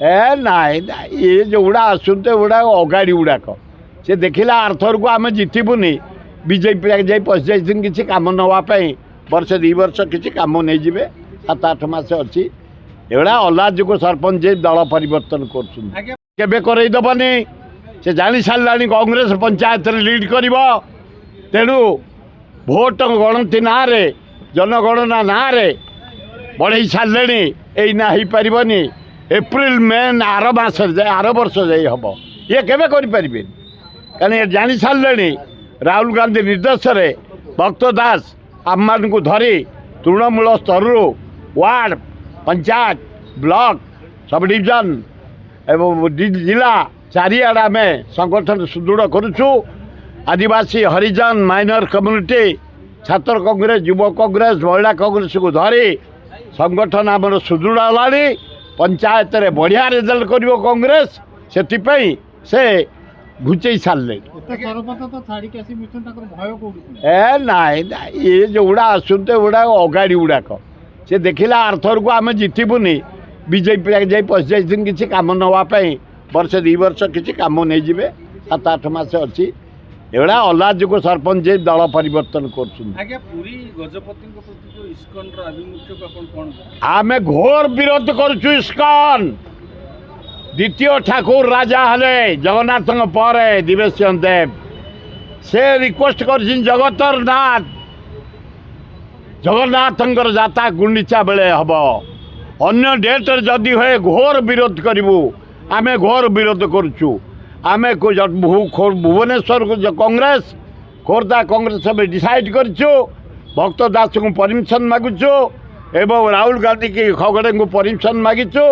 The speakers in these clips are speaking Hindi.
ए नाई ये जोड़ा आसुते गुड़ा अगाड़ी गुड़ाक से देखला आरथर को आम जितबुनि बीजेपी जाई पशि जाइए किसी कम नापी वर्ष 2 वर्ष किसी कम नहीं जी 7-8 मास अच्छी एगुड़ा अलाजुक सरपंच दल परिवर्तन करदबनी से जानी सारा कांग्रेस पंचायत लीड कर तेणु भोट गणति ना जनगणना ना बढ़ई सारे यहीना हो पारनि एप्रिल मे आर मास जाए आर वर्ष जाए हम ये केवे करें कहीं जानी सारे राहुल गांधी निर्देश भक्त दास आम मान को धरी तृणमूल स्तर ward panchayat block sub division एवं जिला चारिआड आम संगठन सुदृढ़ करुचु आदिवासी हरिजन माइनर कम्युनिटी छात्र कांग्रेस युवा कांग्रेस महिला कांग्रेस को धरी संगठन आमर सुदृढ़ है पंचायत रे बढ़िया रिजल्ट कर कांग्रेस से घुचे सारे ए नाई ये जोड़ा आसुते गुड़ा अगाड़ी गुड़ाक से देखला आरथर को आम जितबुनि बीजेपी जाई पशि जाइए किसी कम नापी वर्ष 2 वर्ष किसी कम नहीं जी 7-8 मास अच्छी एगुड़ा अलाजुक सरपंच दल परिवर्तन आमे घोर विरोध करुचु इस्कन द्वितीय ठाकुर राजा हले जगन्नाथ पर दिवेशन देव से रिक्वेस्ट कर जगतर नाथ जगन्नाथ जाता गुंडीचा बेले हम अन्य डेट जदि हुए घोर विरोध करूँ आमे घोर विरोध करुचु आमे भुवनेश्वर कांग्रेस खोर्धा कांग्रेस डिसाइड करूँ भक्त दास को परमिशन मागुचु एवं राहुल गांधी की खगड़े को परमिशन मागिचु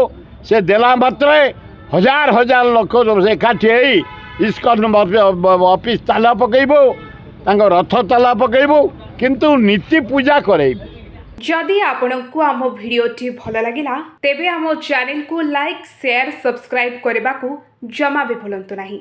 से देला मात्र हजार हजार लोक एकाठी इस्कन ऑफिस ताला पकईबू रथ ताला पकईबू किंतु नीति पूजा करेबू। जदि आपंक आम भिडी भल लगा तेब आम चैनल को लाइक शेयर सब्सक्राइब करने को जमा भी भूलु नहीं।